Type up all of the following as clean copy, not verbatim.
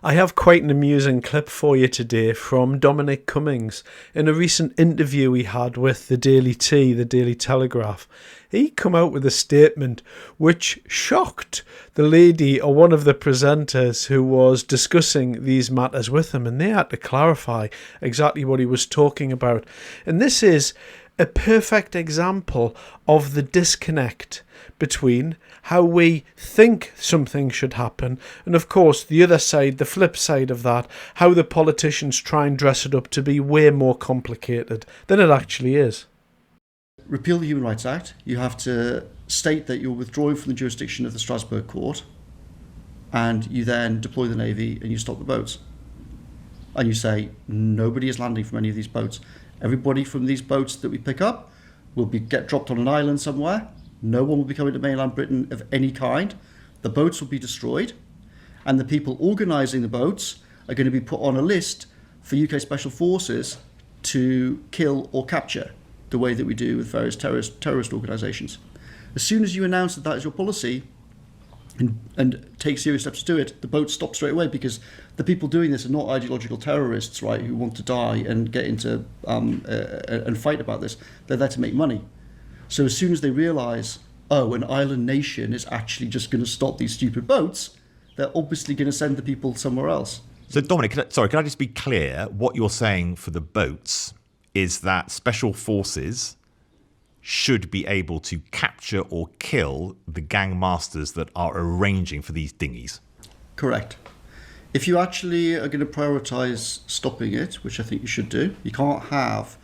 I have quite an amusing clip for you today from Dominic Cummings in a recent interview he had with the Daily the Daily Telegraph. He come out with a statement which shocked the lady or one of the presenters who was discussing these matters with him, and they had to clarify exactly what he was talking about. And this is a perfect example of the disconnect between how we think something should happen and, of course, the other side, the flip side of that, how the politicians try and dress it up to be way more complicated than it actually is. Repeal the Human Rights Act, you have to state that you're withdrawing from the jurisdiction of the Strasbourg court, and you then deploy the Navy and you stop the boats. And you say, nobody is landing from any of these boats. Everybody from these boats that we pick up will get dropped on an island somewhere. No one will be coming to mainland Britain of any kind. The boats will be destroyed, and the people organising the boats are going to be put on a list for UK Special Forces to kill or capture, the way that we do with various terrorist organisations. As soon as you announce that that is your policy and take serious steps to do it, the boats stop straight away, because the people doing this are not ideological terrorists, right, who want to die and get into and fight about this. They're there to make money. So as soon as they realise, oh, an island nation is actually just going to stop these stupid boats, they're obviously going to send the people somewhere else. So Dominic, can I just be clear? What you're saying for the boats is that special forces should be able to capture or kill the gang masters that are arranging for these dinghies. Correct. If you actually are going to prioritise stopping it, which I think you should do, you can't have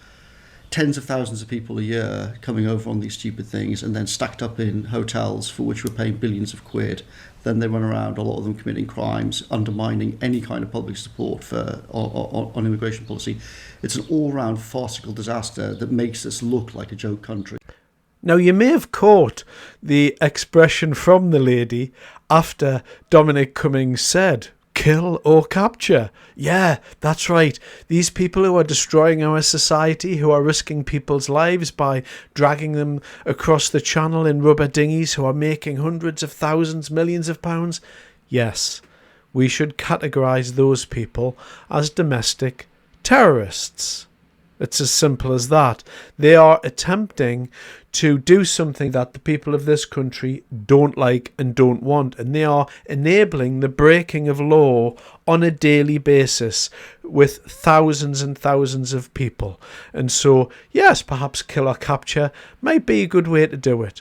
tens of thousands of people a year coming over on these stupid things and then stacked up in hotels for which we're paying billions of quid. Then they run around, a lot of them committing crimes, undermining any kind of public support for on immigration policy. It's an all-round farcical disaster that makes us look like a joke country. Now, you may have caught the expression from the lady after Dominic Cummings said, kill or capture. Yeah, that's right. These people who are destroying our society, who are risking people's lives by dragging them across the channel in rubber dinghies, who are making hundreds of thousands, millions of pounds. Yes, we should categorise those people as domestic terrorists. It's as simple as that. They are attempting to do something that the people of this country don't like and don't want, and they are enabling the breaking of law on a daily basis with thousands and thousands of people. And so, yes, perhaps kill or capture might be a good way to do it.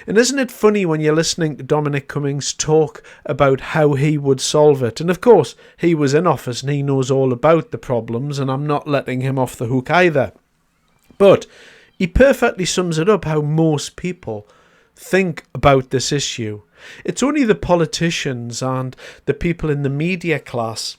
And isn't it funny when you're listening to Dominic Cummings talk about how he would solve it? And of course, he was in office and he knows all about the problems, and I'm not letting him off the hook either. But he perfectly sums it up how most people think about this issue. It's only the politicians and the people in the media class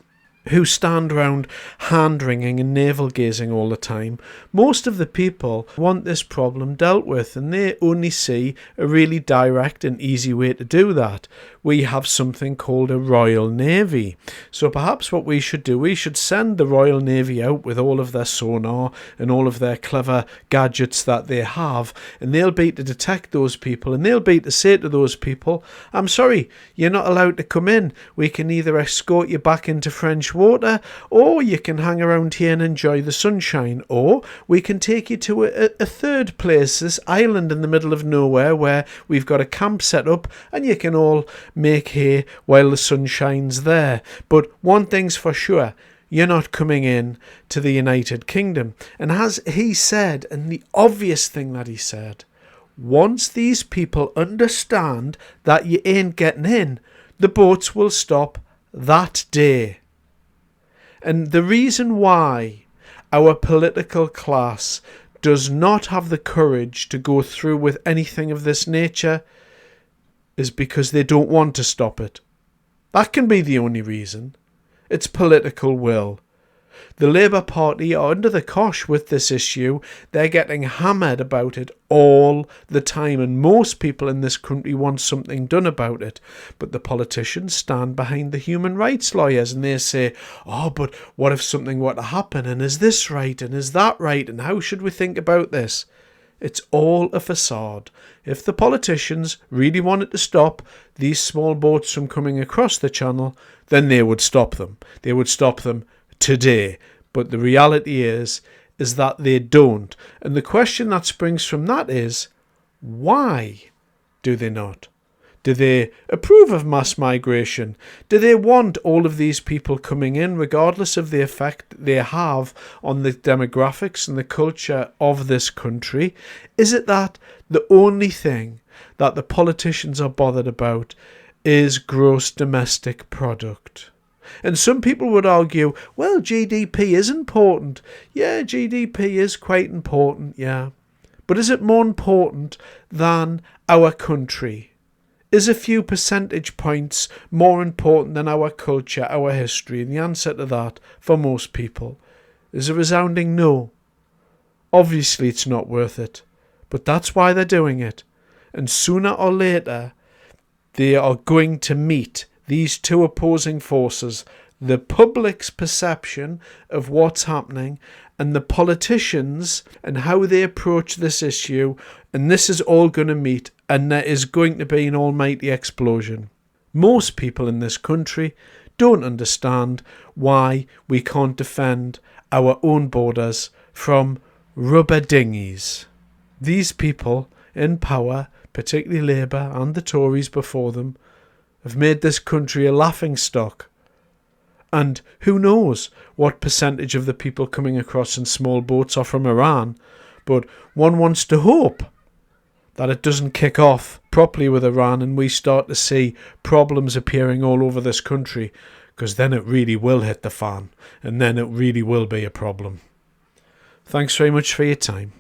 who stand around hand-wringing and navel-gazing all the time. Most of the people want this problem dealt with, and they only see a really direct and easy way to do that. We have something called a Royal Navy. So perhaps what we should do, we should send the Royal Navy out with all of their sonar and all of their clever gadgets that they have, and they'll be to detect those people, and they'll be to say to those people, I'm sorry, you're not allowed to come in. We can either escort you back into French water, or you can hang around here and enjoy the sunshine, or we can take you to a third place, this island in the middle of nowhere where we've got a camp set up and you can all make hay while the sun shines there. But one thing's for sure, you're not coming in to the United Kingdom. And as he said, and the obvious thing that he said, once these people understand that you ain't getting in, the boats will stop that day. And the reason why our political class does not have the courage to go through with anything of this nature is because they don't want to stop it. That can be the only reason. It's political will. The Labour Party are under the cosh with this issue. They're getting hammered about it all the time, and most people in this country want something done about it. But the politicians stand behind the human rights lawyers and they say, oh, but what if something were to happen, and is this right, and is that right, and how should we think about this? It's all a facade. If the politicians really wanted to stop these small boats from coming across the channel, then they would stop them. They would stop them today. But the reality is that they don't. And the question that springs from that is, why do they not? Do they approve of mass migration? Do they want all of these people coming in, regardless of the effect they have on the demographics and the culture of this country? Is it that the only thing that the politicians are bothered about is gross domestic product? And some people would argue, well, GDP is important. Yeah, GDP is quite important, yeah. But is it more important than our country? Is a few percentage points more important than our culture, our history? And the answer to that, for most people, is a resounding no. Obviously, it's not worth it. But that's why they're doing it. And sooner or later, they are going to meet these two opposing forces, the public's perception of what's happening and the politicians and how they approach this issue, and this is all going to meet, and there is going to be an almighty explosion. Most people in this country don't understand why we can't defend our own borders from rubber dinghies. These people in power, particularly Labour and the Tories before them, have made this country a laughingstock. And who knows what percentage of the people coming across in small boats are from Iran, but one wants to hope that it doesn't kick off properly with Iran and we start to see problems appearing all over this country, because then it really will hit the fan and then it really will be a problem. Thanks very much for your time.